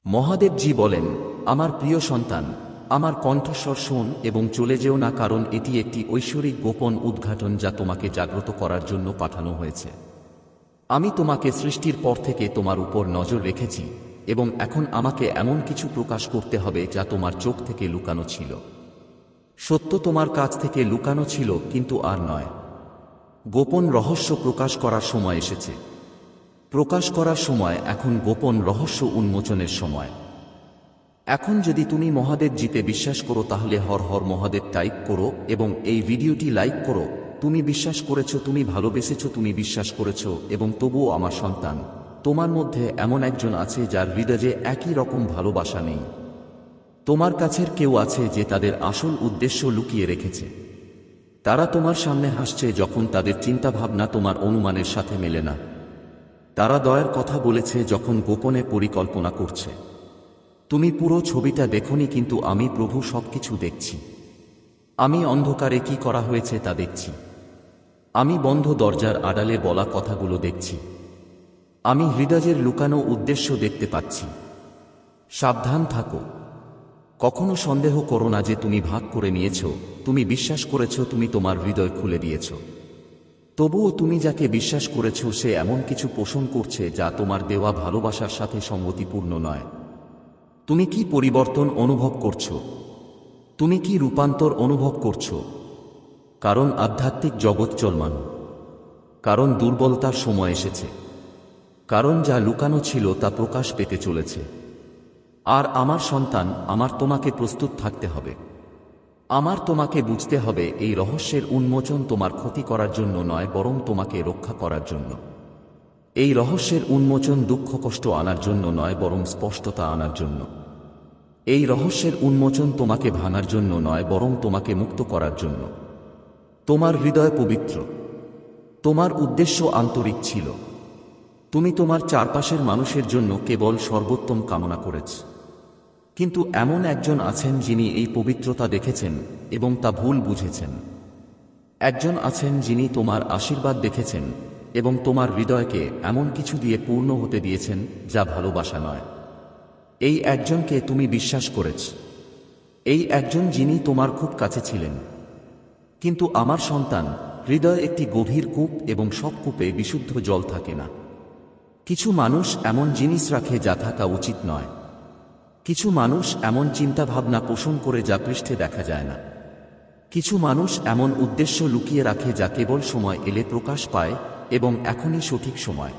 মহাদেবজি বলেন, আমার প্রিয় সন্তান, আমার কণ্ঠস্বর শোন এবং চলে যেও না, কারণ এটি একটি ঐশ্বরিক গোপন উদ্ঘাটন যা তোমাকে জাগ্রত করার জন্য পাঠানো হয়েছে। আমি তোমাকে সৃষ্টির পর থেকে তোমার উপর নজর রেখেছি এবং এখন আমাকে এমন কিছু প্রকাশ করতে হবে যা তোমার চোখ থেকে লুকানো ছিল। সত্য তোমার কাছ থেকে লুকানো ছিল, কিন্তু আর নয়। গোপন রহস্য প্রকাশ করার সময় এসেছে। প্রকাশ করার সময় এখন, গোপন রহস্য উন্মোচনের সময়। এখন যদি তুমি মহাদেব জিতে বিশ্বাস করো তাহলে হর হর মহাদেব টাইপ করো এবং এই ভিডিওটি লাইক করো। তুমি বিশ্বাস করেছো, তুমি ভালোবেসেছো, তুমি বিশ্বাস করেছো, এবং তবুও আমার সন্তান, তোমার মধ্যে এমন একজন আছে যার হৃদয়ে একই রকম ভালোবাসা নেই। তোমার কাছের কেউ আছে যে তাদের আসল উদ্দেশ্য লুকিয়ে রেখেছে। তারা তোমার সামনে হাসছে যখন তাদের চিন্তাভাবনা তোমার অনুমানের সাথে মেলে না। তারা দয়ার কথা বলেছে যখন গোপনে পরিকল্পনা করছে। তুমি পুরো ছবিটা দেখোনি, কিন্তু আমি প্রভু সবকিছু দেখছি। আমি অন্ধকারে কি করা হয়েছে তা দেখছি। আমি বন্ধ দরজার আড়ালে বলা কথাগুলো দেখছি। আমি হৃদয়ের লুকানো উদ্দেশ্য দেখতে পাচ্ছি। সাবধান থাকো। কখনো সন্দেহ করো না যে তুমি ভাগ করে নিয়েছ, তুমি বিশ্বাস করেছ, তুমি তোমার হৃদয় খুলে দিয়েছ। তবুও তুমি যাকে বিশ্বাস করেছ সে এমন কিছু পোষণ করছে যা তোমার দেওয়া ভালোবাসার সাথে সঙ্গতিপূর্ণ নয়। তুমি কি পরিবর্তন অনুভব করছো? তুমি কি রূপান্তর অনুভব করছো? কারণ আধ্যাত্মিক জগৎ চলমান। কারণ দুর্বলতার সময় এসেছে। কারণ যা লুকানো ছিল তা প্রকাশ পেতে চলেছে। আর আমার সন্তান, আমার তোমাকে প্রস্তুত থাকতে হবে। আমার তোমাকে বুঝতে হবে এই রহস্যের উন্মোচন তোমার ক্ষতি করার জন্য নয়, বরং তোমাকে রক্ষা করার জন্য। এই রহস্যের উন্মোচন দুঃখ কষ্ট আনার জন্য নয়, বরং স্পষ্টতা আনার জন্য। এই রহস্যের উন্মোচন তোমাকে ভাঙার জন্য নয়, বরং তোমাকে মুক্ত করার জন্য। তোমার হৃদয় পবিত্র। তোমার উদ্দেশ্য আন্তরিক ছিল। তুমি তোমার চারপাশের মানুষের জন্য কেবল সর্বোত্তম কামনা করেছ। কিন্তু এমন একজন আছেন যিনি এই পবিত্রতা দেখেছেন এবং তা ভুল বুঝেছেন। একজন আছেন যিনি তোমার আশীর্বাদ দেখেছেন এবং তোমার হৃদয়কে এমন কিছু দিয়ে পূর্ণ হতে দিয়েছেন যা ভালোবাসা নয়। এই একজনকে তুমি বিশ্বাস করেছ। এই একজন যিনি তোমার খুব কাছে ছিলেন। কিন্তু আমার সন্তান, হৃদয় একটি গভীর কূপ এবং সব কূপে বিশুদ্ধ জল থাকে না। কিছু মানুষ এমন জিনিস রাখে যা থাকা উচিত নয়। কিছু মানুষ এমন চিন্তাভাবনা পোষণ করে যা পৃষ্ঠে দেখা যায় না। কিছু মানুষ এমন উদ্দেশ্য লুকিয়ে রাখে যা কেবল সময় এলে প্রকাশ পায়, এবং এখনই সঠিক সময়।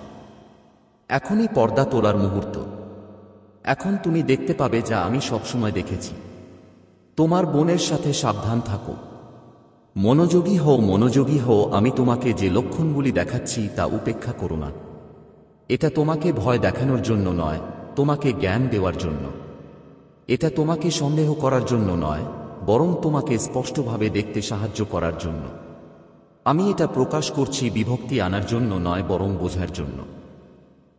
এখনই পর্দা তোলার মুহূর্ত। এখন তুমি দেখতে পাবে যা আমি সবসময় দেখেছি। তোমার বোনের সাথে সাবধান থাকো। মনোযোগী হও, মনোযোগী হও। আমি তোমাকে যে লক্ষণগুলি দেখাচ্ছি তা উপেক্ষা করো না। এটা তোমাকে ভয় দেখানোর জন্য নয়, তোমাকে জ্ঞান দেওয়ার জন্য। এটা তোমাকে সন্দেহ করার জন্য নয়, বরং তোমাকে স্পষ্টভাবে দেখতে সাহায্য করার জন্য। আমি এটা প্রকাশ করছি বিভক্তি আনার জন্য নয়, বরং বোঝার জন্য।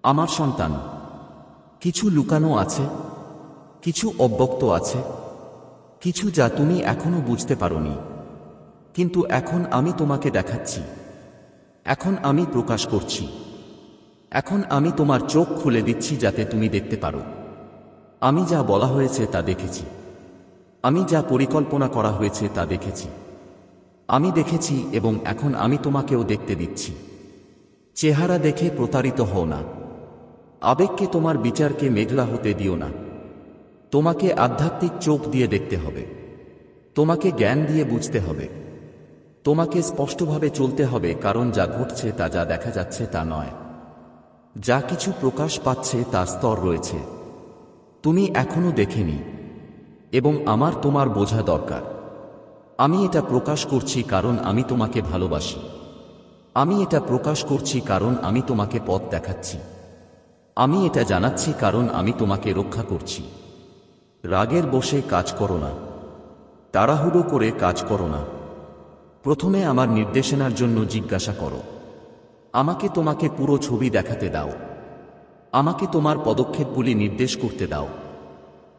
আমার সন্তান, কিছু লুকানো আছে, কিছু অব্যক্ত আছে, কিছু যা তুমি এখনো বুঝতে পারোনি। কিন্তু এখন আমি তোমাকে দেখাচ্ছি। এখন আমি প্রকাশ করছি। এখন আমি তোমার চোখ খুলে দিচ্ছি যাতে তুমি দেখতে পারো। আমি যা বলা হয়েছে তা দেখেছি। আমি যা পরিকল্পনা করা হয়েছে তা দেখেছি। আমি দেখেছি এবং এখন আমি তোমাকেও দেখতে দিচ্ছি। চেহারা দেখে প্রতারিত হও না। আবেগকে, তোমার বিচারকে মেঘলা হতে দিও না। তোমাকে আধ্যাত্মিক চোখ দিয়ে দেখতে হবে। তোমাকে জ্ঞান দিয়ে বুঝতে হবে। তোমাকে স্পষ্টভাবে চলতে হবে, কারণ যা ঘটছে তা যা দেখা যাচ্ছে তা নয়। যা কিছু প্রকাশ পাচ্ছে তার স্তর রয়েছে। তুমি এখনো দেখেনি, এবং আমার তোমার বোঝা দরকার। আমি এটা প্রকাশ করছি কারণ আমি তোমাকে ভালোবাসি। আমি এটা প্রকাশ করছি কারণ আমি তোমাকে পথ দেখাচ্ছি। আমি এটা জানাচ্ছি কারণ আমি তোমাকে রক্ষা করছি। রাগের বশে কাজ করো না। তাড়াহুড়ো করে কাজ করো না। প্রথমে আমার নির্দেশনার জন্য জিজ্ঞাসা করো। আমাকে তোমাকে পুরো ছবি দেখাতে দাও। আমাকে তোমার পদক্ষেপগুলি নির্দেশ করতে দাও।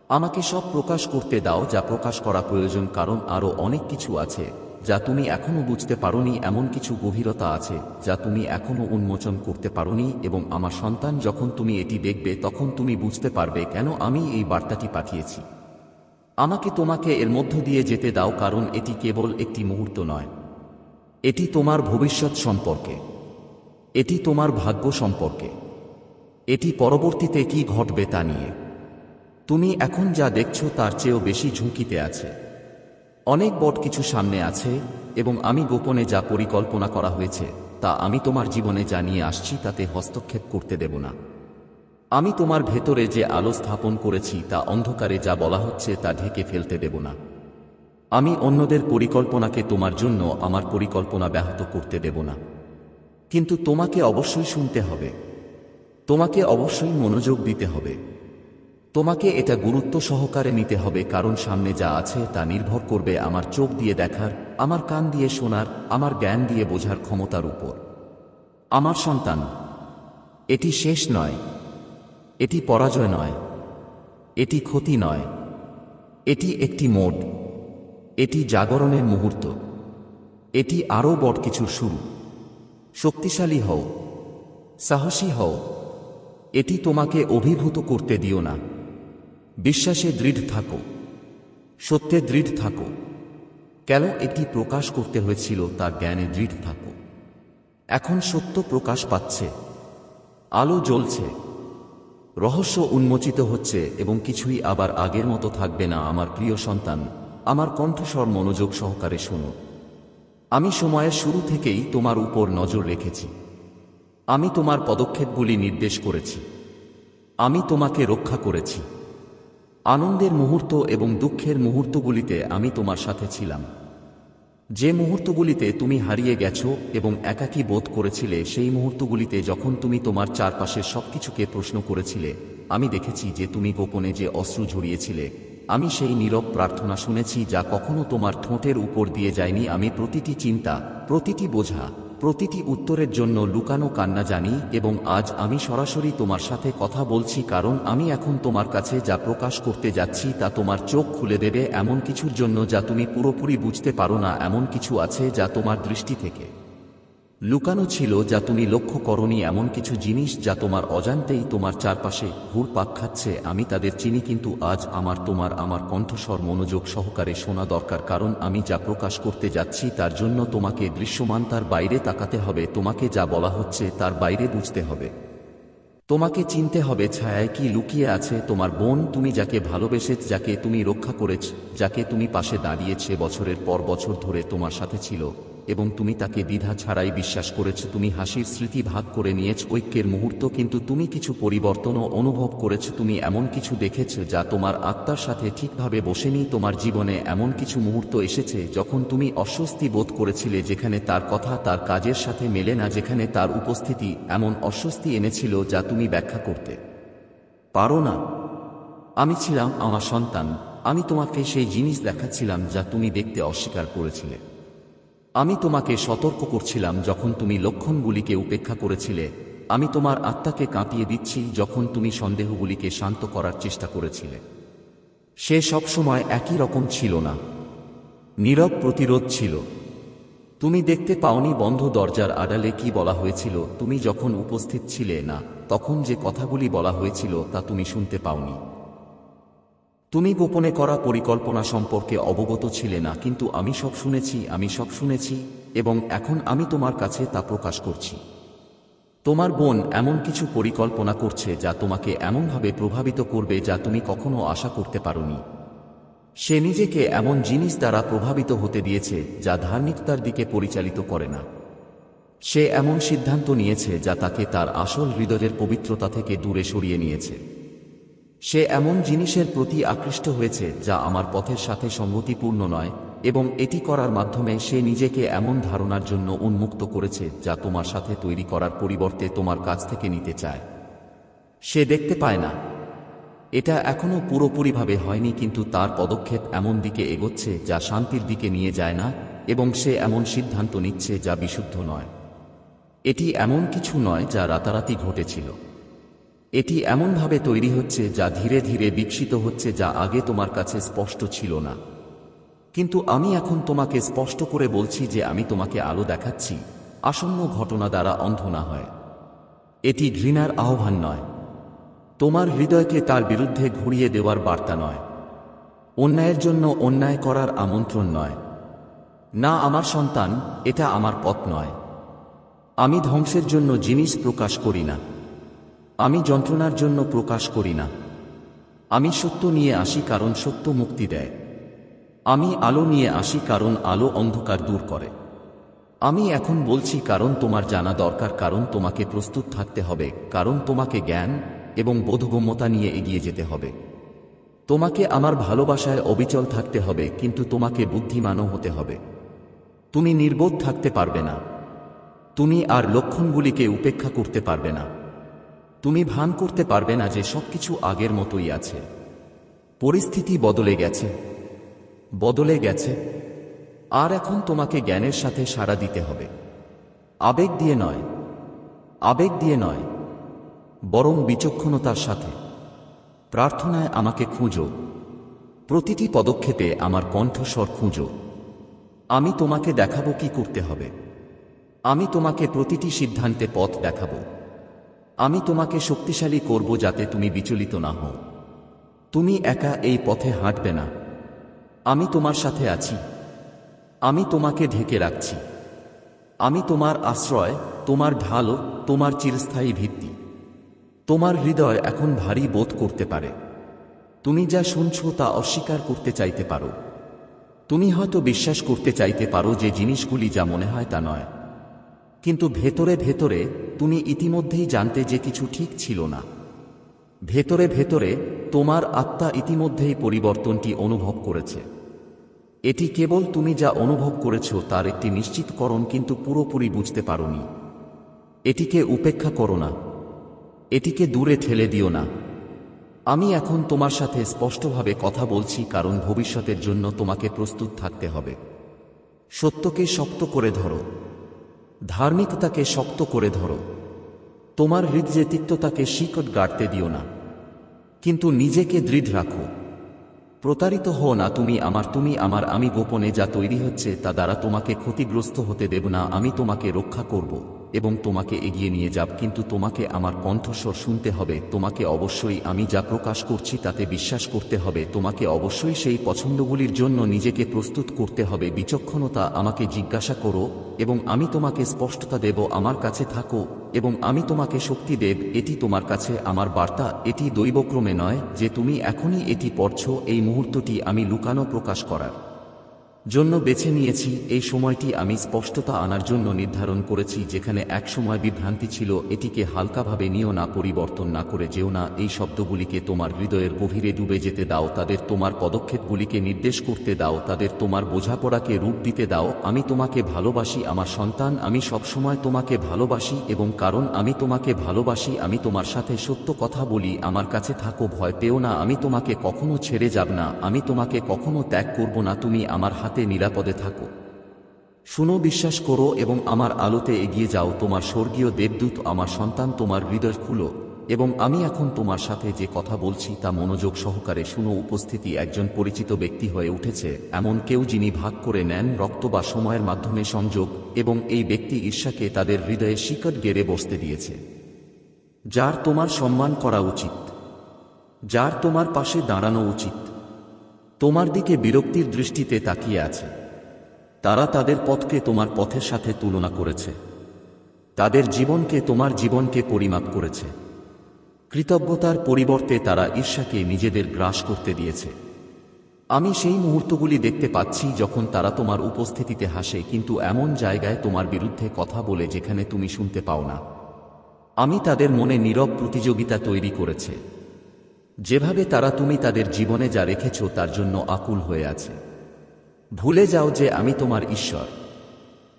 আমাকে সব প্রকাশ করতে দাও যা প্রকাশ করা প্রয়োজন, কারণ আরও অনেক কিছু আছে যা তুমি এখনো বুঝতে পারোনি, এমন কিছু গভীরতা আছে যা তুমি এখনো উন্মোচন করতে পারোনি, এবং আমার সন্তান, যখন তুমি এটি দেখবে তখন তুমি বুঝতে পারবে কেন আমি এই বার্তাটি পাঠিয়েছি। আমাকে তোমাকে এর মধ্য দিয়ে যেতে দাও, কারণ এটি কেবল একটি মুহূর্ত নয়। এটি তোমার ভবিষ্যৎ সম্পর্কে, এটি তোমার ভাগ্য সম্পর্কে, এটি পরবর্তীতে কি ঘটবে তা নিয়ে। তুমি এখন যা দেখছো তার চেয়েও বেশি ঝুঁকিতে আছে। অনেক বড় কিছু সামনে আছে, এবং আমি গোপনে যা পরিকল্পনা করা হয়েছে তা আমি তোমার জীবনে যা নিয়ে আসছি তাতে হস্তক্ষেপ করতে দেব না। আমি তোমার ভেতরে যে আলো স্থাপন করেছি তা অন্ধকারে যা বলা হচ্ছে তা ঢেকে ফেলতে দেব না। আমি অন্যদের পরিকল্পনাকে তোমার জন্য আমার পরিকল্পনা ব্যাহত করতে দেব না। কিন্তু তোমাকে অবশ্যই শুনতে হবে, তোমাকে অবশ্যই মনোযোগ দিতে হবে, তোমাকে এটা গুরুত্ব সহকারে নিতে হবে, কারণ সামনে যা আছে তা নির্ভর করবে আমার চোখ দিয়ে দেখার, আমার কান দিয়ে শোনার, আমার জ্ঞান দিয়ে বোঝার ক্ষমতার উপর। আমার সন্তান, এটি শেষ নয়, এটি পরাজয় নয়, এটি ক্ষতি নয়, এটি একটি মোড়, এটি জাগরণের মুহূর্ত, এটি আরও বড় কিছুর শুরু। শক্তিশালী হও, সাহসী হও, এটি তোমাকে অভিভূত করতে দিও না। বিশ্বাসে দৃঢ় থাকো, সত্যে দৃঢ় থাকো। কেন এটি প্রকাশ করতে হয়েছিল তার জ্ঞানে দৃঢ় থাকো। এখন সত্য প্রকাশ পাচ্ছে, আলো জ্বলছে, রহস্য উন্মোচিত হচ্ছে, এবং কিছুই আবার আগের মতো থাকবে না। আমার প্রিয় সন্তান, আমার কণ্ঠস্বর মনোযোগ সহকারে শোনো। আমি সময়ের শুরু থেকেই তোমার উপর নজর রেখেছি। আমি তোমার পদক্ষেপগুলি নির্দেশ করেছি। আমি তোমাকে রক্ষা করেছি। আনন্দের মুহূর্ত এবং দুঃখের মুহূর্তগুলিতে আমি তোমার সাথে ছিলাম। যে মুহূর্তগুলিতে তুমি হারিয়ে গেছো এবং একাকী বোধ করেছিলে, সেই মুহূর্তগুলিতে যখন তুমি তোমার চারপাশের সবকিছুকে প্রশ্ন করেছিলে, আমি দেখেছি যে তুমি গোপনে যে অশ্রু ঝরিয়েছিলে। আমি সেই নীরব প্রার্থনা শুনেছি যা কখনো তোমার ঠোঁটের উপর দিয়ে যায়নি। আমি প্রতিটি চিন্তা, প্রতিটি বোঝা, প্রতিটি উত্তরের জন্য লুকানো কান্না জানি, এবং আজ আমি সরাসরি তোমার সাথে কথা বলছি, কারণ আমি এখন তোমার কাছে যা প্রকাশ করতে যাচ্ছি তা তোমার চোখ খুলে দেবে এমন কিছুর জন্য যা তুমি পুরোপুরি বুঝতে পারো না। এমন কিছু আছে যা তোমার দৃষ্টি থেকে লুকানো ছিল, যা তুমি লক্ষ্য করনি, এমন কিছু জিনিস যা তোমার অজান্তেই তোমার চারপাশে ঘুরপাক খাচ্ছে। আমি তাদের চিনি, কিন্তু আজ আমার কণ্ঠস্বর মনোযোগ সহকারে শোনা দরকার, কারণ আমি যা প্রকাশ করতে যাচ্ছি তার জন্য তোমাকে দৃশ্যমান তার বাইরে তাকাতে হবে। তোমাকে যা বলা হচ্ছে তার বাইরে বুঝতে হবে। তোমাকে চিনতে হবে ছায়ায় কি লুকিয়ে আছে। তোমার বোন, তুমি যাকে ভালোবেসেছ, যাকে তুমি রক্ষা করেছ, যাকে তুমি পাশে দাঁড়িয়েছে বছরের পর বছর ধরে তোমার সাথে ছিল, এবং তুমি তাকে দ্বিধা ছাড়াই বিশ্বাস করেছ। তুমি হাসির স্মৃতি ভাগ করে নিয়েছ, ঐক্যের মুহূর্ত, কিন্তু তুমি কিছু পরিবর্তনও অনুভব করেছ। তুমি এমন কিছু দেখেছ যা তোমার আত্মার সাথে ঠিকভাবে বসেনি। তোমার জীবনে এমন কিছু মুহূর্ত এসেছে যখন তুমি অস্বস্তি বোধ করেছিলে, যেখানে তার কথা তার কাজের সাথে মেলে না, যেখানে তার উপস্থিতি এমন অস্বস্তি এনেছিল যা তুমি ব্যাখ্যা করতে পারো না। আমি ছিলাম আমার সন্তান। আমি তোমাকে সেই জিনিস দেখাচ্ছিলাম যা তুমি দেখতে অস্বীকার করেছিলে। আমি তোমাকে সতর্ক করছিলাম যখন তুমি লক্ষণগুলিকে উপেক্ষা করেছিলে। আমি তোমার আত্মাকে কাঁপিয়ে দিচ্ছি যখন তুমি সন্দেহগুলিকে শান্ত করার চেষ্টা করেছিলে। সে সবসময় একই রকম ছিল না, নীরব প্রতিরোধ ছিল। তুমি দেখতে পাওনি বন্ধ দরজার আড়ালে কি বলা হয়েছিল। তুমি যখন উপস্থিত ছিলে না, তখন যে কথাগুলি বলা হয়েছিল তা তুমি শুনতে পাওনি। তুমি গোপনে করা পরিকল্পনা সম্পর্কে অবগত ছিলে না, কিন্তু আমি সব শুনেছি, আমি সব শুনেছি, এবং এখন আমি তোমার কাছে তা প্রকাশ করছি। তোমার বোন এমন কিছু পরিকল্পনা করছে যা তোমাকে এমনভাবে প্রভাবিত করবে যা তুমি কখনো আশা করতে পারোনি। সে নিজেকে এমন জিনিস দ্বারা প্রভাবিত হতে দিয়েছে যা ধার্মিকতার দিকে পরিচালিত করে না। সে এমন সিদ্ধান্ত নিয়েছে যা তাকে তার আসল হৃদয়ের পবিত্রতা থেকে দূরে সরিয়ে নিয়েছে। সে এমন জিনিসের প্রতি আকৃষ্ট হয়েছে যা আমার পথের সাথে সঙ্গতিপূর্ণ নয়, এবং এটি করার মাধ্যমে সে নিজেকে এমন ধারণার জন্য উন্মুক্ত করেছে যা তোমার সাথে তৈরি করার পরিবর্তে তোমার কাছ থেকে নিতে চায়। সে দেখতে পায় না, এটা এখনো পুরোপুরিভাবে হয়নি, কিন্তু তার পদক্ষেপ এমন দিকে এগোচ্ছে যা শান্তির দিকে নিয়ে যায় না, এবং সে এমন সিদ্ধান্ত নিচ্ছে যা বিশুদ্ধ নয়। এটি এমন কিছু নয় যা রাতারাতি ঘটেছিল। এটি এমনভাবে তৈরি হচ্ছে যা ধীরে ধীরে বিকশিত হচ্ছে, যা আগে তোমার কাছে স্পষ্ট ছিল না। কিন্তু আমি এখন তোমাকে স্পষ্ট করে বলছি যে আমি তোমাকে আলো দেখাচ্ছি, আসন্ন ঘটনা দ্বারা অন্ধ না হয়। এটি ঘৃণার আহ্বান নয়, তোমার হৃদয়কে তার বিরুদ্ধে ঘুরিয়ে দেওয়ার বার্তা নয়, অন্যায়ের জন্য অন্যায় করার আমন্ত্রণ নয়। না আমার সন্তান, এটা আমার পথ নয়। আমি ধ্বংসের জন্য জিনিস প্রকাশ করি না, আমি যন্ত্রণার জন্য প্রকাশ করি না। আমি সত্য নিয়ে আসি কারণ সত্য মুক্তি দেয়। আমি আলো নিয়ে আসি কারণ আলো অন্ধকার দূর করে। আমি এখন বলছি কারণ তোমার জানা দরকার, কারণ তোমাকে প্রস্তুত থাকতে হবে, কারণ তোমাকে জ্ঞান এবং বোধগম্যতা নিয়ে এগিয়ে যেতে হবে। তোমাকে আমার ভালোবাসায় অবিচল থাকতে হবে, কিন্তু তোমাকে বুদ্ধিমানও হতে হবে। তুমি নির্বোধ থাকতে পারবে না। তুমি আর লক্ষণগুলিকে উপেক্ষা করতে পারবে না। তুমি ভান করতে পারবে না যে সবকিছু আগের মতোই আছে। পরিস্থিতি বদলে গেছে, বদলে গেছে। আর এখন তোমাকে জ্ঞানের সাথে সাড়া দিতে হবে। আবেগ দিয়ে নয়, আবেগ দিয়ে নয়, বরং বিচক্ষণতার সাথে। প্রার্থনায় আমাকে খুঁজো, প্রতিটি পদক্ষেপে আমার কণ্ঠস্বর খুঁজো। আমি তোমাকে দেখাবো কি করতে হবে। আমি তোমাকে প্রতিটি সিদ্ধান্তে পথ দেখাবো। আমি তোমাকে শক্তিশালী করব যাতে তুমি বিচলিত না হও। তুমি একা এই পথে হাঁটবে না, আমি তোমার সাথে আছি। আমি তোমাকে ঢেকে রাখছি। আমি তোমার আশ্রয়, তোমার ঢাল, তোমার চিরস্থায়ী ভিত্তি। তোমার হৃদয় এখন ভারী বোধ করতে পারে। তুমি যা শুনছ তা অস্বীকার করতে চাইতে পারো। তুমি হয়তো বিশ্বাস করতে চাইতে পারো যে জিনিসগুলি যা মনে হয় তা নয়। কিন্তু ভেতরে ভেতরে তুমি ইতিমধ্যেই জানতে যে কিছু ঠিক ছিল না। ভেতরে ভেতরে তোমার আত্মা ইতিমধ্যেই পরিবর্তনটি অনুভব করেছে। এটি কেবল তুমি যা অনুভব করেছ তার একটি নিশ্চিতকরণ, কিন্তু পুরোপুরি বুঝতে পারোনি। এটিকে উপেক্ষা করো না, এটিকে দূরে ঠেলে দিও না। আমি এখন তোমার সাথে স্পষ্টভাবে কথা বলছি কারণ ভবিষ্যতের জন্য তোমাকে প্রস্তুত থাকতে হবে। সত্যকে শক্ত করে ধরো, ধার্মিকতাকে শক্ত করে ধরো। তোমার হৃদয়ে তিক্ততাকে শিকড় গাড়তে দিও না, কিন্তু নিজেকে দৃঢ় রাখো। প্রতারিত হও না। তুমি আমার। আমি গোপনে যা তৈরি হচ্ছে তা দ্বারা তোমাকে ক্ষতিগ্রস্ত হতে দেব না। আমি তোমাকে রক্ষা করব এবং তোমাকে এগিয়ে নিয়ে যাব, কিন্তু তোমাকে আমার কণ্ঠস্বর শুনতে হবে। তোমাকে অবশ্যই আমি যা প্রকাশ করছি তাতে বিশ্বাস করতে হবে। তোমাকে অবশ্যই সেই পছন্দগুলির জন্য নিজেকে প্রস্তুত করতে হবে। বিচক্ষণতা, আমাকে জিজ্ঞাসা করো এবং আমি তোমাকে স্পষ্টতা দেব। আমার কাছে থাকো এবং আমি তোমাকে শক্তি দেব। এটি তোমার কাছে আমার বার্তা। এটি দৈবক্রমে নয় যে তুমি এখনই এটি পড়ছ। এই মুহূর্তটি আমি লুকানো প্রকাশ করার জন্য বেছে নিয়েছি। এই সময়টি আমি স্পষ্টতা আনার জন্য নির্ধারণ করেছি। যেখানে এক সময় বিভ্রান্তি ছিল, এটিকে হালকাভাবে নিও না, পরিবর্তন না করে যেও না। এই শব্দগুলিকে তোমার হৃদয়ের গভীরে ডুবে যেতে দাও। তাদের তোমার পদক্ষেপগুলিকে নির্দেশ করতে দাও। তাদের তোমার বোঝাপড়াকে রূপ দিতে দাও। আমি তোমাকে ভালোবাসি আমার সন্তান। আমি সবসময় তোমাকে ভালোবাসি এবং কারণ আমি তোমাকে ভালোবাসি আমি তোমার সাথে সত্য কথা বলি। আমার কাছে থাকো, ভয় পেও না। আমি তোমাকে কখনো ছেড়ে যাব না, আমি তোমাকে কখনো ত্যাগ করব না। তুমি আমার হাতে নিরাপদে থাকো। শুনো, বিশ্বাস করো এবং আমার আলোতে এগিয়ে যাও। তোমার স্বর্গীয় দেবদূত আমার সন্তান, তোমার হৃদয় খুলো এবং আমি এখন তোমার সাথে যে কথা বলছি তা মনোযোগ সহকারে শুনো। উপস্থিতি একজন পরিচিত ব্যক্তি হয়ে উঠেছে, এমন কেউ যিনি ভাগ করে নেন রক্ত বা সময়ের মাধ্যমে সংযোগ, এবং এই ব্যক্তি ঈর্ষাকে তাদের হৃদয়ে শিকড় গেড়ে বসতে দিয়েছে। যার তোমার সম্মান করা উচিত, যার তোমার পাশে দাঁড়ানো উচিত, তোমার দিকে বিরক্তির দৃষ্টিতে তাকিয়ে আছে। তারা তাদের পথকে তোমার পথের সাথে তুলনা করেছে, তাদের জীবনকে তোমার জীবনকে পরিমাপ করেছে। কৃতজ্ঞতার পরিবর্তে তারা ঈর্ষাকে নিজেদের গ্রাস করতে দিয়েছে। আমি সেই মুহূর্তগুলি দেখতে পাচ্ছি যখন তারা তোমার উপস্থিতিতে হাসে, কিন্তু এমন জায়গায় তোমার বিরুদ্ধে কথা বলে যেখানে তুমি শুনতে পাও না। আমি তাদের মনে নীরব প্রতিযোগিতা তৈরি করেছে, যেভাবে তারা তুমি তাদের জীবনে যা রেখেছ তার জন্য আকুল হয়ে আছে। ভুলে যাও যে আমি তোমার ঈশ্বর।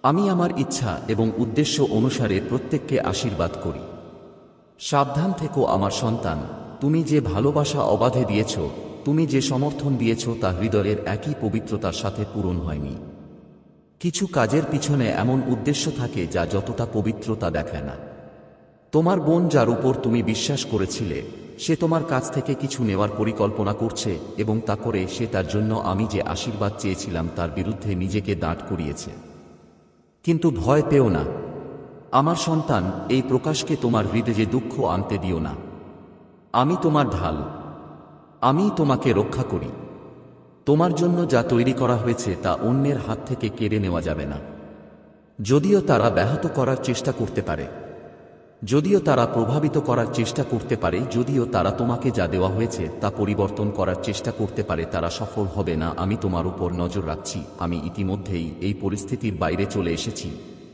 আমি আমার ইচ্ছা এবং উদ্দেশ্য অনুসারে প্রত্যেককে আশীর্বাদ করি। সাবধান থেকো আমার সন্তান। তুমি যে ভালোবাসা অবাধে দিয়েছ, তুমি যে সমর্থন দিয়েছ তা হৃদয়ের একই পবিত্রতার সাথে পূরণ হয়নি। কিছু কাজের পিছনে এমন উদ্দেশ্য থাকে যা যতটা পবিত্র তা দেখায় না। তোমার বোন, যার উপর তুমি বিশ্বাস করেছিলে, সে তোমার কাছ থেকে কিছু নেওয়ার পরিকল্পনা করছে এবং তা করে সে তার জন্য আমি যে আশীর্বাদ চেয়েছিলাম তার বিরুদ্ধে নিজেকে দাঁড় করিয়েছে। কিন্তু ভয় পেও না আমার সন্তান, এই প্রকাশকে তোমার হৃদয়ে দুঃখ আনতে দিও না। আমি তোমার ঢাল, আমি তোমাকে রক্ষা করি। তোমার জন্য যা তৈরি করা হয়েছে তা অন্যের হাত থেকে কেড়ে নেওয়া যাবে না। যদিও তারা ব্যাহত করার চেষ্টা করতে পারে, যদিও তারা প্রভাবিত করার চেষ্টা করতে পারে, যদিও তারা তোমাকে যা দেওয়া হয়েছে তা পরিবর্তন করার চেষ্টা করতে পারে, তারা সফল হবে না। আমি তোমার উপর নজর রাখছি। আমি ইতিমধ্যেই এই পরিস্থিতির বাইরে চলে এসেছি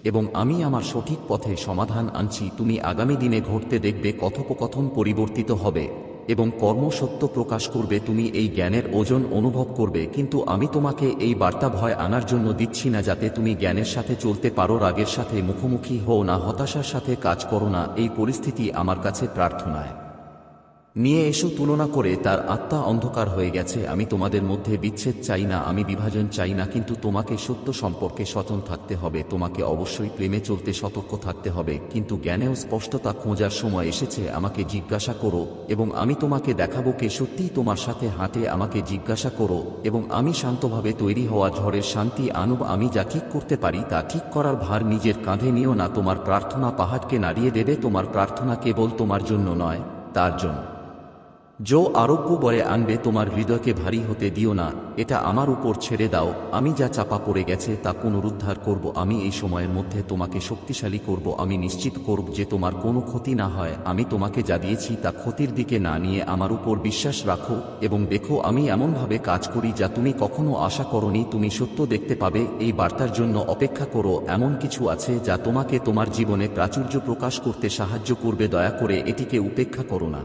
এবং আমি আমার সঠিক পথে সমাধান আনছি। তুমি আগামী দিনে ঘটতে দেখবে কথোপকথন পরিবর্তিত হবে এবং কর্ম সত্য প্রকাশ করবে। তুমি এই জ্ঞানের ওজন অনুভব করবে, কিন্তু আমি তোমাকে এই বার্তা ভয় আনার জন্য দিচ্ছি না, যাতে তুমি জ্ঞানের সাথে চলতে পারো। রাগের সাথে মুখোমুখি হও না, হতাশার সাথে কাজ করো না। এই পরিস্থিতি আমার কাছে প্রার্থনায় নিয়ে এসো। তুলনা করে তার আত্মা অন্ধকার হয়ে গেছে। আমি তোমাদের মধ্যে বিচ্ছেদ চাই না, আমি বিভাজন চাই না, কিন্তু তোমাকে সত্য সম্পর্কে সচেতন থাকতে হবে। তোমাকে অবশ্যই প্রেমে চলতে সতর্ক থাকতে হবে, কিন্তু জ্ঞানেও স্পষ্টতা খোঁজার সময় এসেছে। আমাকে জিজ্ঞাসা করো এবং আমি তোমাকে দেখাবো কে সত্যিই তোমার সাথে হাঁটে। আমাকে জিজ্ঞাসা করো এবং আমি শান্তভাবে তৈরি হওয়া ঝড়ের শান্তি আনুব। আমি যা ঠিক করতে পারি তা ঠিক করার ভার নিজের কাঁধে নিও না। তোমার প্রার্থনা পাহাড়কে নাড়িয়ে দেবে। তোমার প্রার্থনা কেবল তোমার জন্য নয়, তার জন্য আরোগ্য বয়ে আনবে। তোমার হৃদয়কে ভারী হতে দিও না, এটা আমার উপর ছেড়ে দাও। আমি যা চাপা পড়ে গেছে তা পুনরুদ্ধার করব। আমি এই সময়ের মধ্যে তোমাকে শক্তিশালী করব। আমি নিশ্চিত করব যে তোমার কোনো ক্ষতি না হয়। আমি তোমাকে যা দিয়েছি তা ক্ষতির দিকে না নিয়ে আমার উপর বিশ্বাস রাখো এবং দেখো আমি এমনভাবে কাজ করি যা তুমি কখনো আশা করনি। তুমি সত্য দেখতে পাবে। এই বার্তার জন্য অপেক্ষা করো। এমন কিছু আছে যা তোমাকে তোমার জীবনে প্রাচুর্য প্রকাশ করতে সাহায্য করবে। দয়া করে এটিকে উপেক্ষা করো না।